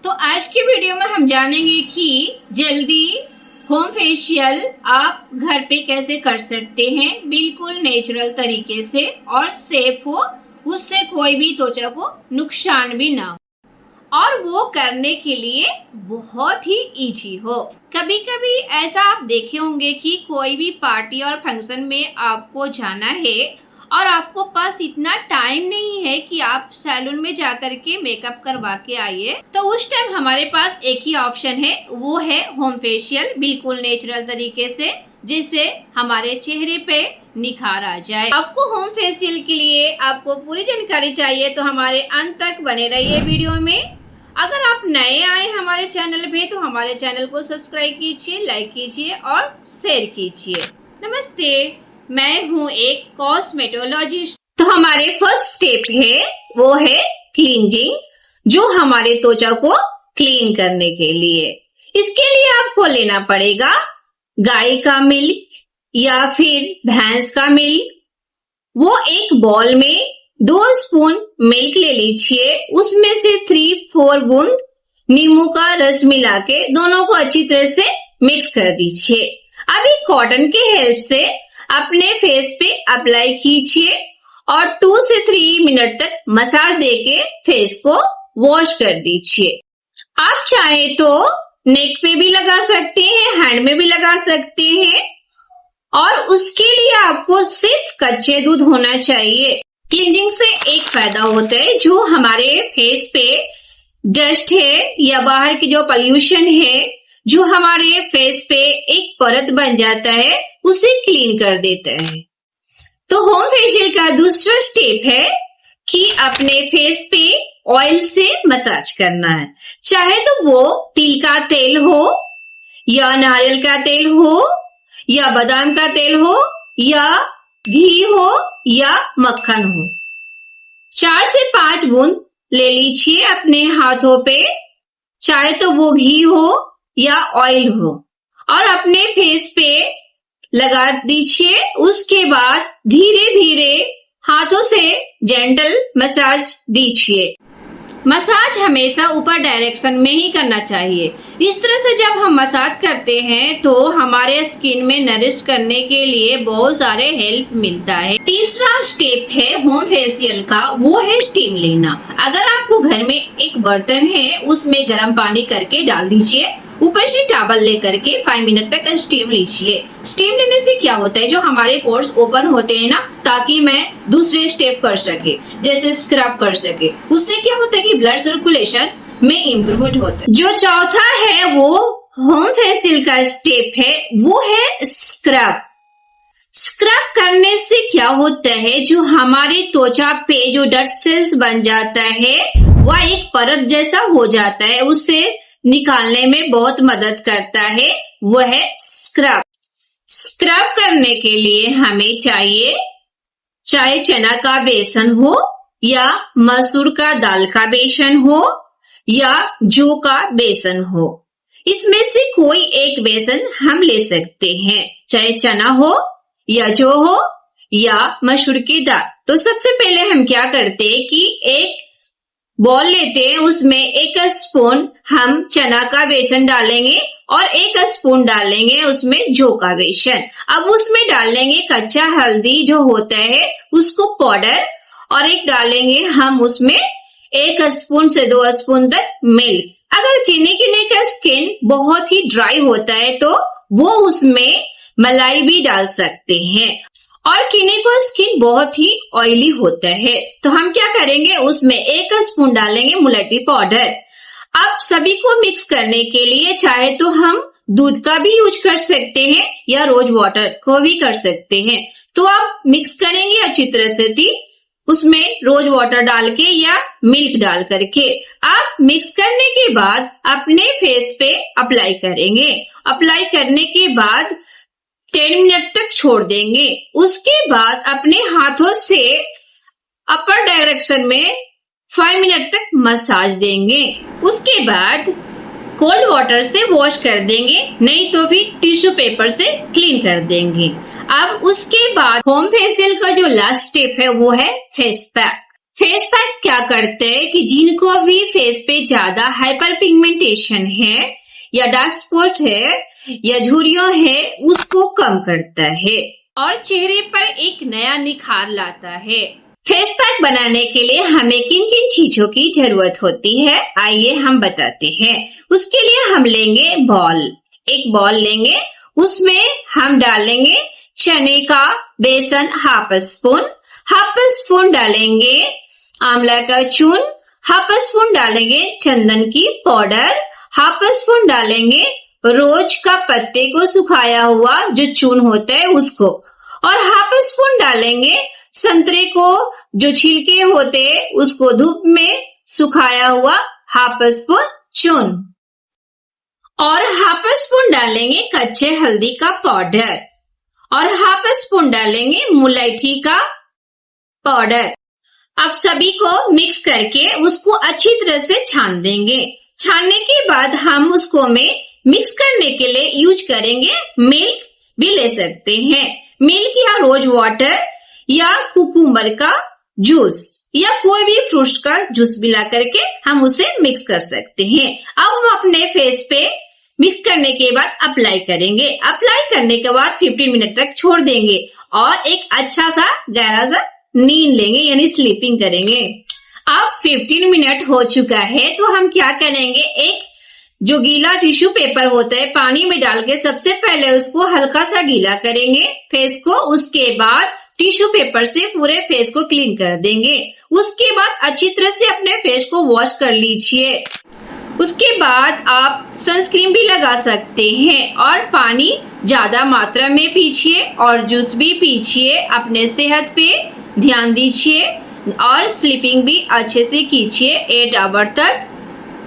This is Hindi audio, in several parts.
तो आज के वीडियो में हम जानेंगे कि जल्दी होम फेशियल आप घर पे कैसे कर सकते हैं, बिल्कुल नेचुरल तरीके से और सेफ हो, उससे कोई भी त्वचा को नुकसान भी ना हो और वो करने के लिए बहुत ही इजी हो। कभी कभी ऐसा आप देखे होंगे कि कोई भी पार्टी और फंक्शन में आपको जाना है और आपको पास इतना टाइम नहीं है कि आप सैलून में जाकर के मेकअप करवा के आइए, तो उस टाइम हमारे पास एक ही ऑप्शन है, वो है होम फेशियल, बिल्कुल नेचुरल तरीके से, जिससे हमारे चेहरे पे निखार आ जाए। आपको होम फेशियल के लिए आपको पूरी जानकारी चाहिए तो हमारे अंत तक बने रहिए वीडियो में। अगर आप नए आए हमारे चैनल पे तो हमारे चैनल को सब्सक्राइब कीजिए, लाइक कीजिए और शेयर कीजिए। नमस्ते, मैं हूँ एक कॉस्मेटोलॉजिस्ट। तो हमारे फर्स्ट स्टेप है वो है क्लींजिंग, जो हमारे त्वचा को क्लीन करने के लिए। इसके लिए आपको लेना पड़ेगा गाय का मिल्क या फिर भैंस का मिल्क। वो एक बॉल में 2 स्पून मिल्क ले लीजिए, उसमें से 3-4 बूंद नींबू का रस मिला के दोनों को अच्छी तरह से मिक्स कर दीजिए। अभी कॉटन के हेल्प से अपने फेस पे अप्लाई कीजिए और 2 से 3 मिनट तक मसाज देके फेस को वॉश कर दीजिए। आप चाहे तो नेक पे भी लगा सकते हैं, हैंड में भी लगा सकते हैं और उसके लिए आपको सिर्फ कच्चे दूध होना चाहिए। क्लींजिंग से एक फायदा होता है, जो हमारे फेस पे डस्ट है या बाहर की जो पोल्यूशन है, जो हमारे फेस पे एक परत बन जाता है, उसे क्लीन कर देता है। तो होम फेशियल का दूसरा स्टेप है कि अपने फेस पे ऑयल से मसाज करना है। चाहे तो वो तिल का तेल हो या नारियल का तेल हो या बादाम का तेल हो या घी हो या मक्खन हो। 4 से 5 बूंद ले लीजिए अपने हाथों पे, चाहे तो वो घी हो या ऑयल हो, और अपने फेस पे लगा दीजिए। उसके बाद धीरे धीरे हाथों से जेंटल मसाज दीजिए। मसाज हमेशा ऊपर डायरेक्शन में ही करना चाहिए। इस तरह से जब हम मसाज करते हैं तो हमारे स्किन में नरिश करने के लिए बहुत सारे हेल्प मिलता है। तीसरा स्टेप है होम फेशियल का, वो है स्टीम लेना। अगर आपको घर में एक बर्तन है, उसमें गर्म पानी करके डाल दीजिए, ऊपर से टॉवल लेकर के 5 मिनट तक स्टीम लीजिए। स्टीम लेने से क्या होता है, जो हमारे पोर्स ओपन होते हैं ना, ताकि मैं दूसरे स्टेप कर सके, जैसे स्क्रब कर सके, उससे क्या होता है कि ब्लड सर्कुलेशन में इम्प्रूवमेंट होता है। जो चौथा है वो होम फेशियल का स्टेप है, वो है स्क्रब। स्क्रब करने से क्या होता है, जो हमारे त्वचा पे जो डस्ट सेल्स बन जाता है, वह एक परत जैसा हो जाता है, उससे निकालने में बहुत मदद करता है, वो है स्क्रब। स्क्रब करने के लिए हमें चाहिए, चाहे चना का बेसन हो या मसूर का दाल का बेसन हो या जौ का बेसन हो, इसमें से कोई एक बेसन हम ले सकते हैं, चाहे चना हो या जौ हो या मसूर की दाल। तो सबसे पहले हम क्या करते हैं कि एक बॉल लेते हैं, उसमें 1 स्पून हम चना का बेसन डालेंगे और 1 स्पून डालेंगे उसमें जौ का बेसन। अब उसमें डालेंगे कच्चा हल्दी जो होता है उसको पाउडर, और एक डालेंगे हम उसमें 1 स्पून से 2 स्पून तक मिल्क। अगर किन्हीं का स्किन बहुत ही ड्राई होता है तो वो उसमें मलाई भी डाल सकते हैं, और किन्हीं को स्किन बहुत ही ऑयली होता है तो हम क्या करेंगे, उसमें 1 स्पून डालेंगे मुलट्टी पाउडर। अब सभी को मिक्स करने के लिए चाहे तो हम दूध का भी यूज कर सकते हैं या रोज वाटर को भी कर सकते हैं। तो आप मिक्स करेंगे अच्छी तरह से, उसमें रोज वाटर डाल के या मिल्क डाल करके। आप मिक्स करने के बाद अपने फेस पे अप्लाई करेंगे। अप्लाई करने के बाद 10 मिनट तक छोड़ देंगे। उसके बाद अपने हाथों से अपर डायरेक्शन में 5 मिनट तक मसाज देंगे। उसके बाद कोल्ड वाटर से वॉश कर देंगे, नहीं तो फिर टिश्यू पेपर से क्लीन कर देंगे। अब उसके बाद होम फेशियल का जो लास्ट स्टेप है वो है फेस पैक। फेस पैक क्या करते हैं कि जिनको भी फेस पे ज्यादा हाइपर पिगमेंटेशन है या डार्क स्पॉट है या झुर्रियां है उसको कम करता है और चेहरे पर एक नया निखार लाता है। फेस पैक बनाने के लिए हमें किन किन चीजों की जरूरत होती है आइए हम बताते हैं। उसके लिए हम लेंगे बॉल, एक बॉल लेंगे, उसमें हम डालेंगे चने का बेसन हाफ स्पून डालेंगे आंवला का चून, हाफ स्पून डालेंगे चंदन की पाउडर, हाफ स्पून डालेंगे रोज का पत्ते को सुखाया हुआ जो चून होता है उसको, और हाफ स्पून डालेंगे संतरे को जो छिलके होते हैं उसको धूप में सुखाया हुआ हाफ स्पून चून, और हाफ स्पून डालेंगे कच्चे हल्दी का पाउडर और हाफ स्पून डालेंगे मुलैठी का पाउडर। अब सभी को मिक्स करके उसको अच्छी तरह से छान देंगे। छानने के बाद हम उसको में मिक्स करने के लिए यूज करेंगे मिल्क भी ले सकते हैं, मिल्क या रोज वाटर या कुकुम्बर का जूस या कोई भी फ्रूट का जूस मिला करके हम उसे मिक्स कर सकते हैं। अब हम अपने फेस पे मिक्स करने के बाद अप्लाई करेंगे। अप्लाई करने के बाद 15 मिनट तक छोड़ देंगे और एक अच्छा सा गहरा सा नींद लेंगे यानी स्लीपिंग करेंगे। अब 15 मिनट हो चुका है तो हम क्या करेंगे, एक जो गीला टिश्यू पेपर होता है पानी में डाल के सबसे पहले उसको हल्का सा गीला करेंगे फेस को, उसके बाद टिश्यू पेपर से पूरे फेस को क्लीन कर देंगे। उसके बाद अच्छी तरह से अपने फेस को वॉश कर लीजिए। उसके बाद आप सनस्क्रीन भी लगा सकते हैं और पानी ज्यादा मात्रा में पीजिए और जूस भी पीजिए। अपने सेहत पे ध्यान दीजिए और स्लीपिंग भी अच्छे से कीजिए 8 आवर तक।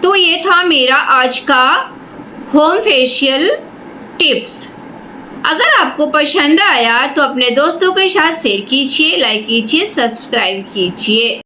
तो ये था मेरा आज का होम फेशियल टिप्स। अगर आपको पसंद आया तो अपने दोस्तों के साथ शेयर कीजिए, लाइक कीजिए, सब्सक्राइब कीजिए।